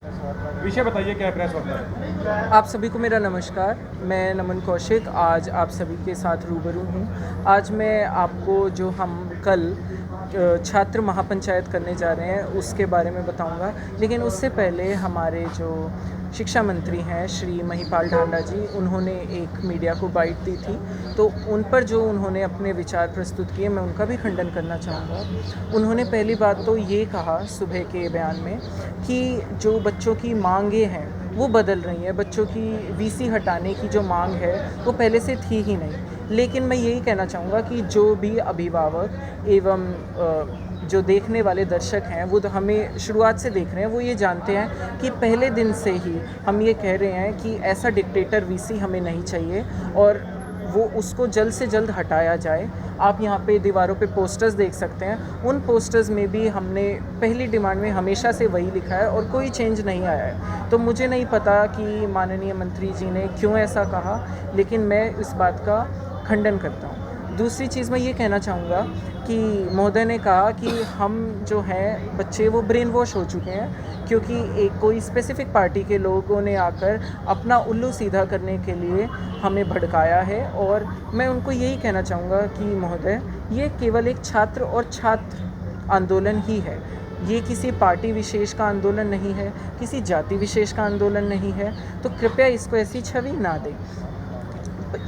विषय बताइए क्या है प्रेस वार्ता है। आप सभी को मेरा नमस्कार। मैं नमन कौशिक आज आप सभी के साथ रूबरू हूँ। आज मैं आपको जो हम कल छात्र महापंचायत करने जा रहे हैं उसके बारे में बताऊंगा। लेकिन उससे पहले हमारे जो शिक्षा मंत्री हैं श्री महिपाल ढांडा जी, उन्होंने एक मीडिया को बाइट दी थी, तो उन पर जो उन्होंने अपने विचार प्रस्तुत किए मैं उनका भी खंडन करना चाहूँगा। उन्होंने पहली बात तो ये कहा सुबह के बयान में कि जो बच्चों की मांगें हैं वो बदल रही हैं। बच्चों की वीसी हटाने की जो मांग है वो पहले से थी ही नहीं। लेकिन मैं यही कहना चाहूँगा कि जो भी अभिभावक एवं जो देखने वाले दर्शक हैं वो तो हमें शुरुआत से देख रहे हैं, वो ये जानते हैं कि पहले दिन से ही हम ये कह रहे हैं कि ऐसा डिक्टेटर वीसी हमें नहीं चाहिए और वो उसको जल्द से जल्द हटाया जाए। आप यहाँ पे दीवारों पे पोस्टर्स देख सकते हैं। उन पोस्टर्स में भी हमने पहली डिमांड में हमेशा से वही लिखा है और कोई चेंज नहीं आया है। तो मुझे नहीं पता कि माननीय मंत्री जी ने क्यों ऐसा कहा, लेकिन मैं इस बात का खंडन करता हूँ। दूसरी चीज़ मैं ये कहना चाहूँगा कि महोदय ने कहा कि हम जो हैं बच्चे वो ब्रेन वॉश हो चुके हैं, क्योंकि एक कोई स्पेसिफिक पार्टी के लोगों ने आकर अपना उल्लू सीधा करने के लिए हमें भड़काया है। और मैं उनको यही कहना चाहूँगा कि महोदय, ये केवल एक छात्र और छात्र आंदोलन ही है। ये किसी पार्टी विशेष का आंदोलन नहीं है, किसी जाति विशेष का आंदोलन नहीं है। तो कृपया इसको ऐसी छवि ना दें।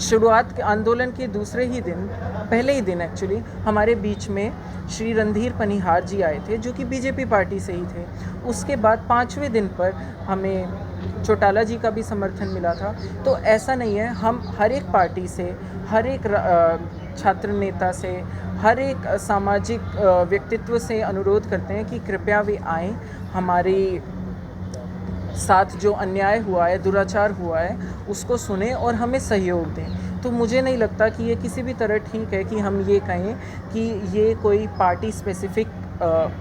शुरुआत के आंदोलन के दूसरे ही दिन, पहले ही दिन एक्चुअली, हमारे बीच में श्री रणधीर पनिहार जी आए थे जो कि बीजेपी पार्टी से ही थे। उसके बाद 5वें दिन पर हमें चौटाला जी का भी समर्थन मिला था। तो ऐसा नहीं है, हम हर एक पार्टी से, हर एक छात्र नेता से, हर एक सामाजिक व्यक्तित्व से अनुरोध करते हैं कि कृपया वे आएँ, हमारी साथ जो अन्याय हुआ है, दुराचार हुआ है, उसको सुने और हमें सहयोग दें। तो मुझे नहीं लगता कि ये किसी भी तरह ठीक है कि हम ये कहें कि ये कोई पार्टी स्पेसिफिक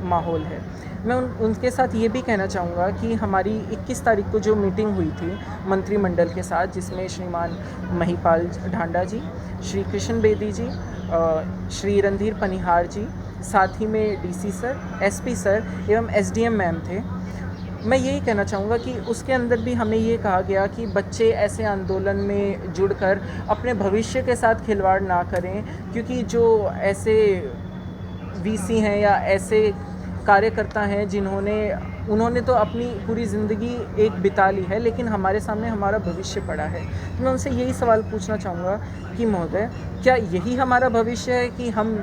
माहौल है। मैं उनके साथ ये भी कहना चाहूँगा कि हमारी 21 तारीख को जो मीटिंग हुई थी मंत्रिमंडल के साथ, जिसमें श्रीमान महिपाल ढांडा जी, श्री कृष्ण बेदी जी, श्री रणधीर पनिहार जी, साथ ही में डीसी सर, एसपी सर एवं एसडीएम मैम थे। मैं यही कहना चाहूँगा कि उसके अंदर भी हमें ये कहा गया कि बच्चे ऐसे आंदोलन में जुड़कर अपने भविष्य के साथ खिलवाड़ ना करें, क्योंकि जो ऐसे वीसी हैं या ऐसे कार्यकर्ता हैं उन्होंने तो अपनी पूरी ज़िंदगी एक बिता ली है, लेकिन हमारे सामने हमारा भविष्य पड़ा है। तो मैं उनसे यही सवाल पूछना चाहूँगा कि महोदय, क्या यही हमारा भविष्य है कि हम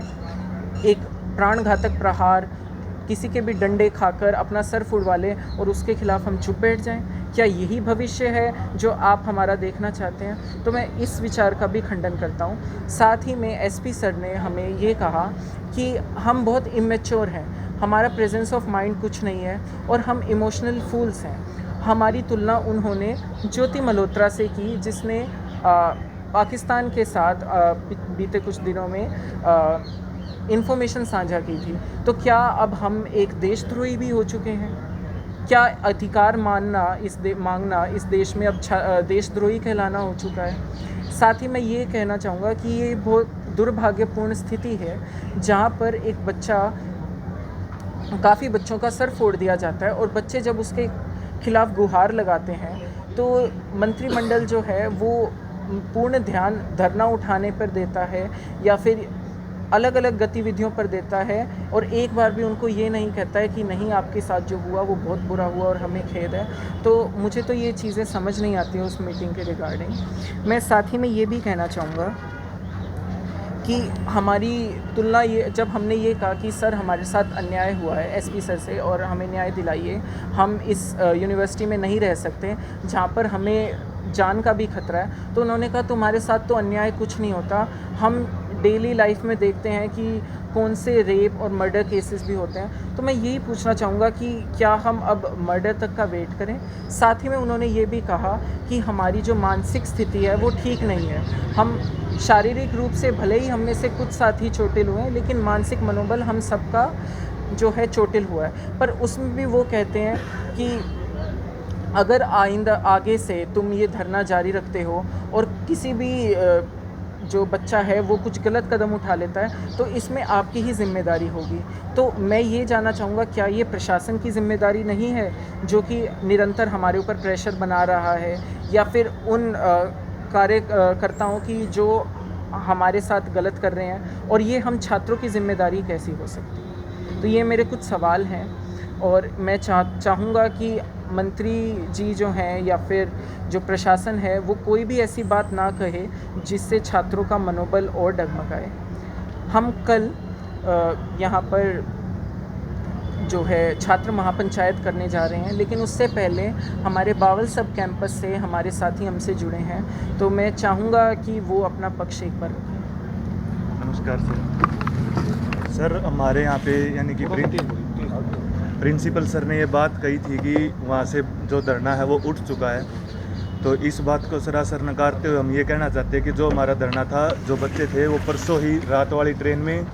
एक प्राणघातक प्रहार, किसी के भी डंडे खाकर अपना सर फुड़वा लें और उसके खिलाफ हम चुप बैठ जाएं? क्या यही भविष्य है जो आप हमारा देखना चाहते हैं? तो मैं इस विचार का भी खंडन करता हूँ। साथ ही में एसपी सर ने हमें ये कहा कि हम बहुत इमेच्योर हैं, हमारा प्रेजेंस ऑफ माइंड कुछ नहीं है और हम इमोशनल फूल्स हैं। हमारी तुलना उन्होंने ज्योति मल्होत्रा से की, जिसने पाकिस्तान के साथ बीते कुछ दिनों में इन्फॉर्मेशन साझा की थी। तो क्या अब हम एक देशद्रोही भी हो चुके हैं? क्या अधिकार मांगना इस देश में अब देशद्रोही कहलाना हो चुका है? साथ ही मैं ये कहना चाहूँगा कि ये बहुत दुर्भाग्यपूर्ण स्थिति है जहाँ पर एक बच्चा, काफ़ी बच्चों का सर फोड़ दिया जाता है और बच्चे जब उसके खिलाफ गुहार लगाते हैं तो मंत्रिमंडल जो है वो पूर्ण ध्यान धरना उठाने पर देता है या फिर अलग अलग गतिविधियों पर देता है, और एक बार भी उनको ये नहीं कहता है कि नहीं, आपके साथ जो हुआ वो बहुत बुरा हुआ और हमें खेद है। तो मुझे तो ये चीज़ें समझ नहीं आती हैं उस मीटिंग के रिगार्डिंग। मैं साथ ही में ये भी कहना चाहूँगा कि हमारी तुलना, ये जब हमने ये कहा कि सर हमारे साथ अन्याय हुआ है एसपी सर से और हमें न्याय दिलाइए, हम इस यूनिवर्सिटी में नहीं रह सकते जहाँ पर हमें जान का भी खतरा है, तो उन्होंने कहा तुम्हारे साथ तो अन्याय कुछ नहीं होता, हम डेली लाइफ में देखते हैं कि कौन से रेप और मर्डर केसेस भी होते हैं। तो मैं यही पूछना चाहूँगा कि क्या हम अब मर्डर तक का वेट करें? साथ ही में उन्होंने ये भी कहा कि हमारी जो मानसिक स्थिति है वो ठीक नहीं है। हम शारीरिक रूप से भले ही हम में से कुछ साथी चोटिल हुए हैं, लेकिन मानसिक मनोबल हम सबका जो है चोटिल हुआ है। पर उसमें भी वो कहते हैं कि अगर आगे से तुम ये धरना जारी रखते हो और किसी भी जो बच्चा है वो कुछ गलत कदम उठा लेता है तो इसमें आपकी ही जिम्मेदारी होगी। तो मैं ये जानना चाहूँगा, क्या ये प्रशासन की जिम्मेदारी नहीं है जो कि निरंतर हमारे ऊपर प्रेशर बना रहा है, या फिर उन कार्यकर्ताओं की जो हमारे साथ गलत कर रहे हैं, और ये हम छात्रों की जिम्मेदारी कैसी हो सकती है? तो ये मेरे कुछ सवाल हैं और मैं चाहूँगा कि मंत्री जी जो हैं या फिर जो प्रशासन है वो कोई भी ऐसी बात ना कहे जिससे छात्रों का मनोबल और डगमगाए। हम कल यहाँ पर जो है छात्र महापंचायत करने जा रहे हैं, लेकिन उससे पहले हमारे बावल सब कैंपस से हमारे साथी हमसे जुड़े हैं, तो मैं चाहूँगा कि वो अपना पक्ष एक बार रखें। नमस्कार सर, हमारे यहाँ पे यानी कि प्रिंसिपल सर ने ये बात कही थी कि वहाँ से जो धरना है वो उठ चुका है, तो इस बात को सरासर नकारते हुए हम ये कहना चाहते हैं कि जो हमारा धरना था, जो बच्चे थे वो परसों ही रात वाली ट्रेन में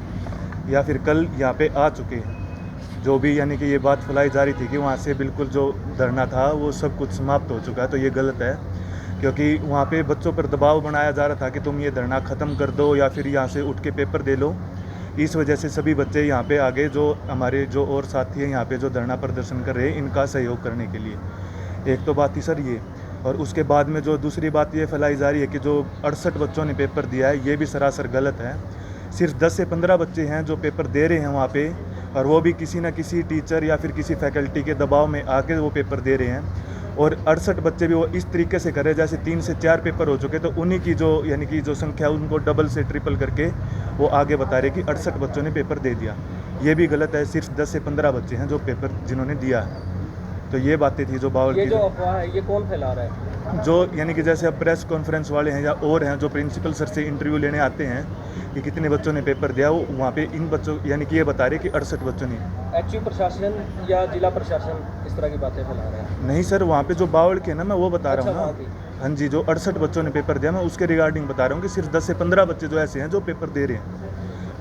या फिर कल यहाँ पे आ चुके हैं। जो भी यानी कि ये बात फैलाई जा रही थी कि वहाँ से बिल्कुल जो धरना था वो सब कुछ समाप्त हो चुका है, तो ये गलत है, क्योंकि वहाँ पे बच्चों पर दबाव बनाया जा रहा था कि तुम ये धरना ख़त्म कर दो या फिर यहाँ से उठ के पेपर दे लो। इस वजह से सभी बच्चे यहाँ पे आगे, जो हमारे जो और साथी हैं यहाँ पे जो धरना प्रदर्शन कर रहे हैं, इनका सहयोग करने के लिए। एक तो बात थी सर ये, और उसके बाद में जो दूसरी बात ये फैलाई जा रही है कि जो 68 बच्चों ने पेपर दिया है, ये भी सरासर गलत है। सिर्फ 10 से 15 बच्चे हैं जो पेपर दे रहे हैं वहाँ पे, और वो भी किसी न किसी टीचर या फिर किसी फैकल्टी के दबाव में आके वो पेपर दे रहे हैं। और 68 बच्चे भी वो इस तरीके से कर रहे हैं जैसे 3 से 4 पेपर हो चुके, तो उन्हीं की जो यानी कि जो संख्या उनको डबल से ट्रिपल करके वो आगे बता रहे कि 68 बच्चों ने पेपर दे दिया। ये भी गलत है। सिर्फ 10 से 15 बच्चे हैं जो पेपर जिन्होंने दिया है। तो ये बातें थी जो बावल की, जो अफवाह है ये कौन फैला रहा है? जो यानी कि जैसे अब प्रेस कॉन्फ्रेंस वाले हैं या और हैं जो प्रिंसिपल सर से इंटरव्यू लेने आते हैं कि कितने बच्चों ने पेपर दिया, वो वहाँ पे इन बच्चों यानी कि ये बता रहे कि 68 बच्चों ने। एक्चुअली प्रशासन या जिला प्रशासन इस तरह की बातें फैला रहा है? नहीं सर, वहाँ पे जो बावल के ना, मैं वो बता रहा हूँ वहाँ ना। की। हाँ जी, जो 68 बच्चों ने पेपर दिया, मैं उसके रिगार्डिंग बता रहा हूँ कि सिर्फ 10 से 15 बच्चे जो ऐसे हैं जो पेपर दे रहे हैं,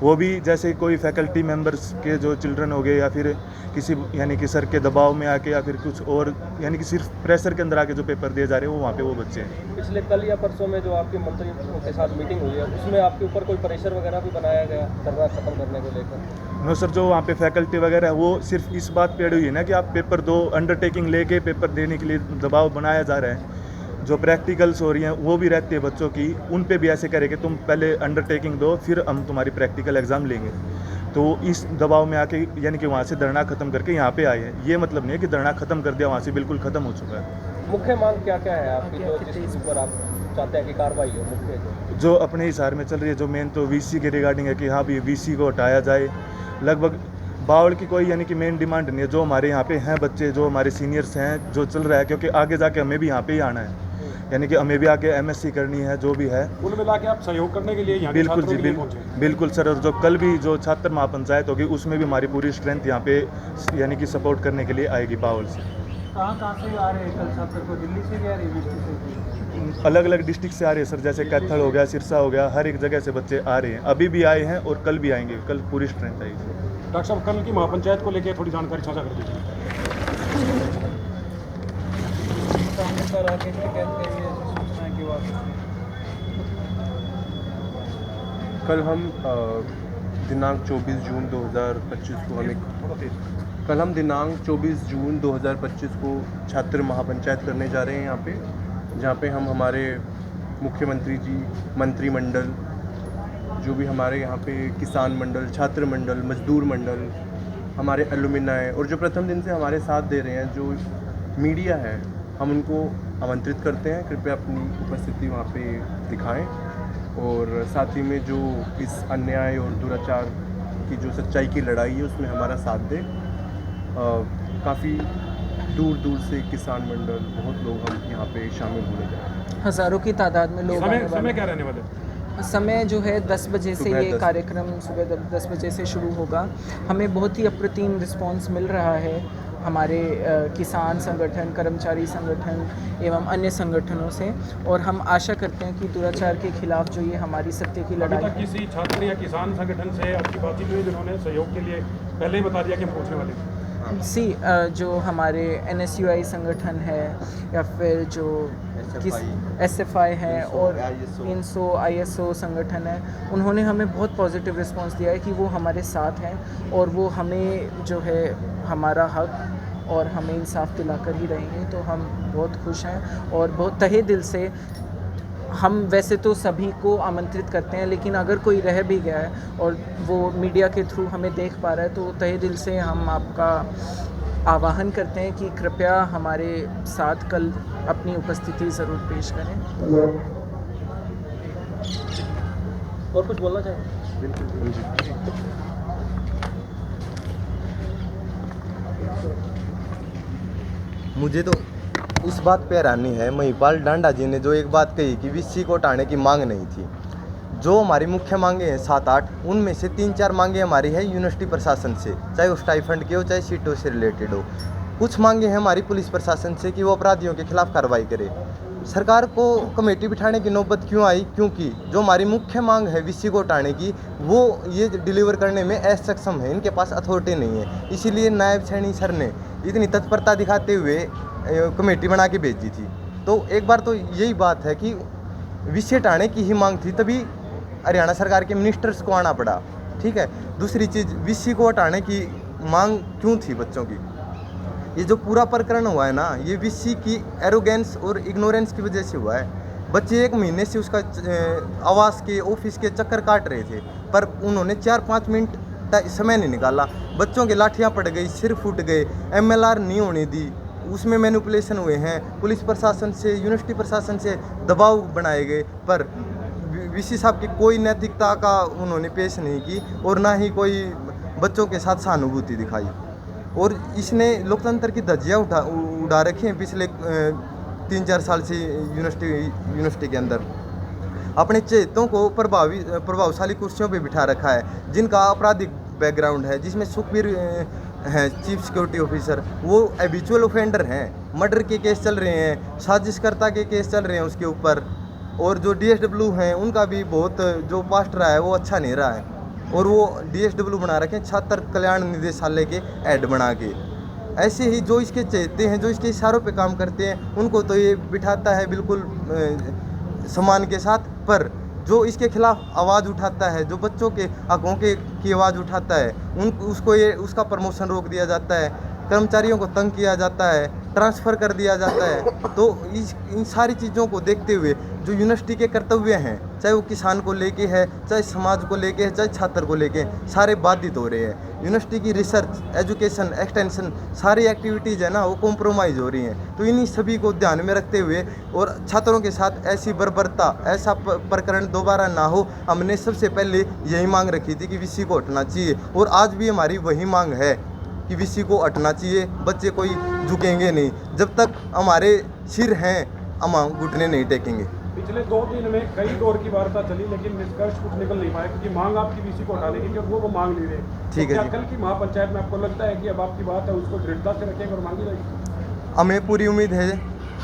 वो भी जैसे कोई फैकल्टी मेंबर्स के जो चिल्ड्रन हो गए या फिर किसी यानी कि सर के दबाव में आके या फिर कुछ और यानी कि सिर्फ प्रेशर के अंदर आके जो पेपर दिए जा रहे हैं, वो वहाँ पे वो बच्चे हैं। पिछले कल या परसों में जो आपके मंत्रियों के साथ मीटिंग हुई है, उसमें आपके ऊपर कोई प्रेशर वगैरह भी बनाया गया धरना खत्म करने को लेकर? नो सर, जो वहाँ पे फैकल्टी वगैरह है वो सिर्फ इस बात पे अड़ी हुई है ना कि आप पेपर दो, अंडरटेकिंग लेके पेपर देने के लिए दबाव बनाया जा रहा है। जो प्रैक्टिकल्स हो रही हैं वो भी रहती है बच्चों की, उन पे भी ऐसे करे कि तुम पहले अंडरटेकिंग दो फिर हम तुम्हारी प्रैक्टिकल एग्ज़ाम लेंगे। तो इस दबाव में आके यानी कि वहाँ से धरना ख़त्म करके यहाँ पे आए हैं। ये मतलब नहीं है कि धरना ख़त्म कर दिया, वहाँ से बिल्कुल ख़त्म हो चुका है। मुख्य मांग क्या क्या है आपकी, जो जिस पर आप चाहते हैं कि कार्रवाई हो? मुख्य जो अपने हिसार में चल रही है, जो मेन तो वीसी के रिगार्डिंग है कि हाँ भी वीसी को हटाया जाए। लगभग बावल की कोई यानी कि मेन डिमांड नहीं है। जो हमारे यहाँ पे हैं बच्चे, जो हमारे सीनियर्स हैं, जो चल रहा है, क्योंकि आगे जाके हमें भी यहाँ पे ही आना है, यानी कि हमें भी आगे एमएससी करनी है, जो भी है। कुल मिला के आप सहयोग करने के लिए यहाँ बिल्कुल जी, बिल्कुल सर। और जो कल भी जो छात्र महापंचायत होगी उसमें भी हमारी पूरी स्ट्रेंथ यहाँ पे यानी कि सपोर्ट करने के लिए आएगी बावल से। कहाँ से आ रहे हैं कल छात्र को? दिल्ली से भी आ रहे हैं? अलग अलग डिस्ट्रिक्ट से आ रहे हैं सर, जैसे कैथल हो गया, सिरसा हो गया, हर एक जगह से बच्चे आ रहे हैं। अभी भी आए हैं और कल भी आएंगे। कल पूरी स्ट्रेंथ आएगी। डॉक्टर साहब, कल की महापंचायत को लेकर थोड़ी जानकारी साझा कर दीजिए। कल हम दिनांक 24 जून 2025 को दिनांक 24 जून 2025 को छात्र महापंचायत करने जा रहे हैं यहाँ पे, जहाँ पे हम हमारे मुख्यमंत्री जी, मंत्रिमंडल, जो भी हमारे यहाँ पे किसान मंडल, छात्र मंडल, मजदूर मंडल, हमारे एलुमिनाई और जो प्रथम दिन से हमारे साथ दे रहे हैं, जो मीडिया है, हम उनको आमंत्रित करते हैं कृपया अपनी उपस्थिति वहाँ पे दिखाएं। और साथ ही में जो इस अन्याय और दुराचार की जो सच्चाई की लड़ाई है उसमें हमारा साथ दें। काफ़ी दूर दूर से किसान मंडल, बहुत लोग हम यहाँ पे शामिल होने जा रहे हैं। हज़ारों की तादाद में लोग समय क्या रहने वाले? समय जो है 10 बजे से ये कार्यक्रम सुबह 10 बजे से शुरू होगा। हमें बहुत ही अप्रतिम रिस्पांस मिल रहा है हमारे किसान संगठन, कर्मचारी संगठन एवं अन्य संगठनों से, और हम आशा करते हैं कि दुराचार के खिलाफ जो ये हमारी सत्य की लड़ाई है। किसी छात्र या किसान संगठन से आपकी बातचीत हुई जिन्होंने सहयोग के लिए पहले ही बता दिया कि हम पहुँचने वाले हैं? जो हमारे NSUI संगठन है या फिर जो SFI है और INSO ISO संगठन है, उन्होंने हमें बहुत पॉजिटिव रिस्पांस दिया है कि वो हमारे साथ हैं और वो हमें जो है हमारा हक और हमें इंसाफ दिलाकर ही रहेंगे। तो हम बहुत खुश हैं और बहुत तहे दिल से हम वैसे तो सभी को आमंत्रित करते हैं, लेकिन अगर कोई रह भी गया है और वो मीडिया के थ्रू हमें देख पा रहा है तो तहे दिल से हम आपका आह्वान करते हैं कि कृपया हमारे साथ कल अपनी उपस्थिति ज़रूर पेश करें। और कुछ बोलना चाहें? मुझे तो इस बात पे हैरानी है, महिपाल डांडा जी ने जो एक बात कही कि वीसी को हटाने की मांग नहीं थी। जो हमारी मुख्य मांगे हैं 7-8, उनमें से 3-4 मांगे हमारी है यूनिवर्सिटी प्रशासन से, चाहे वो स्टाइफंड की हो चाहे सीटों से रिलेटेड हो। कुछ मांगे हैं हमारी पुलिस प्रशासन से कि वो अपराधियों के खिलाफ कार्रवाई करे। सरकार को कमेटी बिठाने की नौबत क्यों आई? क्योंकि जो हमारी मुख्य मांग है वीसी को हटाने की, वो ये डिलीवर करने में असक्षम है, इनके पास अथॉरिटी नहीं है। इसीलिए नायब सैनी सर ने इतनी तत्परता दिखाते हुए कमेटी बना के भेजी थी। तो एक बार तो यही बात है कि वीसी हटाने की ही मांग थी, तभी हरियाणा सरकार के मिनिस्टर्स को आना पड़ा। ठीक है। दूसरी चीज़, वीसी को हटाने की मांग क्यों थी बच्चों की? ये जो पूरा प्रकरण हुआ है ना, ये वीसी की एरोगेंस और इग्नोरेंस की वजह से हुआ है। बच्चे 1 महीने से उसका आवास के ऑफिस के चक्कर काट रहे थे, पर उन्होंने 4-5 मिनट समय नहीं निकाला। बच्चों के लाठियाँ पड़ गई, सिर फूट गए, MLR नहीं होने दी, उसमें मैनिपुलेशन हुए हैं। पुलिस प्रशासन से, यूनिवर्सिटी प्रशासन से दबाव बनाए गए, पर वीसी साहब की कोई नैतिकता का उन्होंने पेश नहीं की और ना ही कोई बच्चों के साथ सहानुभूति दिखाई। और इसने लोकतंत्र की धज्जियाँ उड़ा रखी हैं पिछले 3-4 साल से यूनिवर्सिटी के अंदर। अपने चेतों को प्रभावशाली कुर्सियों पे बिठा रखा है, जिनका आपराधिक बैकग्राउंड है, जिसमें सुखबीर हैं चीफ सिक्योरिटी ऑफिसर, वो हैबिचुअल ऑफेंडर हैं। मर्डर के केस चल रहे हैं, साजिशकर्ता के केस चल रहे हैं उसके ऊपर। और जो DSW हैं उनका भी बहुत जो पास्ट रहा है वो अच्छा नहीं रहा है, और वो DSW बना रखे हैं छात्र कल्याण निदेशालय के हेड बना के। ऐसे ही जो इसके चेते हैं, जो इसके इशारों पे काम करते हैं, उनको तो ये बिठाता है बिल्कुल सम्मान के साथ, पर जो इसके खिलाफ आवाज़ उठाता है, जो बच्चों के हकों की आवाज़ उठाता है, उसका प्रमोशन रोक दिया जाता है, कर्मचारियों को तंग किया जाता है, ट्रांसफ़र कर दिया जाता है। तो इन सारी चीज़ों को देखते हुए जो यूनिवर्सिटी के कर्तव्य हैं, चाहे वो किसान को लेके है, चाहे समाज को लेके है, चाहे छात्र को लेके, सारे बाधित हो रहे हैं। यूनिवर्सिटी की रिसर्च, एजुकेशन, एक्सटेंशन, सारी एक्टिविटीज़ है ना, वो कॉम्प्रोमाइज़ हो रही हैं। तो इन्हीं सभी को ध्यान में रखते हुए और छात्रों के साथ ऐसी बर्बरता, ऐसा प्रकरण दोबारा ना हो, हमने सबसे पहले यही मांग रखी थी कि वीसी को हटना चाहिए। और आज भी हमारी वही मांग है कि वीसी को हटना चाहिए। बच्चे कोई झुकेंगे नहीं, जब तक हमारे सिर हैं हम घुटने नहीं टेकेंगे। पिछले 2 दिन में कई दौर की वार्ता चली, लेकिन निष्कर्ष कुछ निकल नहीं पाया, क्योंकि मांग आपकी वीसी को हटाने की, वो मांग नहीं रहे। ठीक है क्या जी। कल की महापंचायत में आपको लगता है कि अब आपकी बात है उसको दृढ़ता से रखेंगे और मांगी रहेगी? हमें पूरी उम्मीद है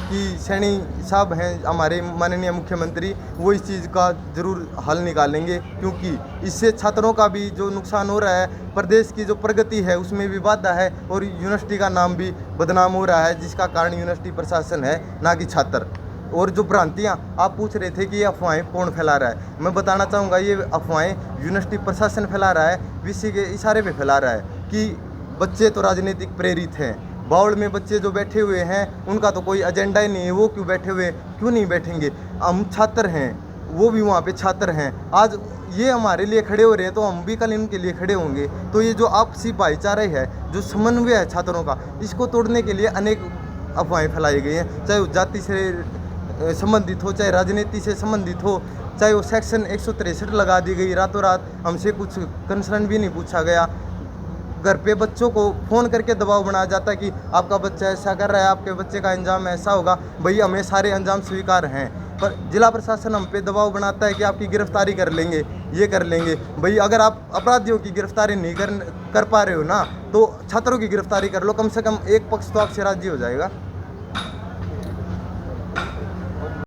कि सैनी साहब हैं हमारे माननीय मुख्यमंत्री, वो इस चीज़ का ज़रूर हल निकालेंगे, क्योंकि इससे छात्रों का भी जो नुकसान हो रहा है, प्रदेश की जो प्रगति है उसमें भी बाधा है, और यूनिवर्सिटी का नाम भी बदनाम हो रहा है, जिसका कारण यूनिवर्सिटी प्रशासन है, ना कि छात्र। और जो भ्रांतियाँ आप पूछ रहे थे कि ये अफवाहें कौन फैला रहा है, मैं बताना चाहूँगा ये अफवाहें यूनिवर्सिटी प्रशासन फैला रहा है, वीसी के इशारे पे फैला रहा है कि बच्चे तो राजनीतिक प्रेरित हैं। बाउल में बच्चे जो बैठे हुए हैं उनका तो कोई एजेंडा ही नहीं है, वो क्यों बैठे हुए, क्यों नहीं बैठेंगे? हम छात्र हैं, वो भी वहाँ पे छात्र हैं। आज ये हमारे लिए खड़े हो रहे हैं तो हम भी कल इनके लिए खड़े होंगे। तो ये जो आपसी भाईचारा है, जो समन्वय है छात्रों का, इसको तोड़ने के लिए अनेक अफवाहें फैलाई गई हैं, चाहे वो जाति से संबंधित हो, चाहे राजनीति से संबंधित हो, चाहे वो सेक्शन 163 लगा दी गई रातों रात, हमसे कुछ कंसर्न भी नहीं पूछा गया। घर पे बच्चों को फ़ोन करके दबाव बनाया जाता है कि आपका बच्चा ऐसा कर रहा है, आपके बच्चे का अंजाम ऐसा होगा। भई हमें सारे अंजाम स्वीकार हैं, पर जिला प्रशासन हम पे दबाव बनाता है कि आपकी गिरफ्तारी कर लेंगे, ये कर लेंगे। भई अगर आप अपराधियों की गिरफ्तारी नहीं कर पा रहे हो ना, तो छात्रों की गिरफ्तारी कर लो, कम से कम एक पक्ष तो आपसे राजी हो जाएगा।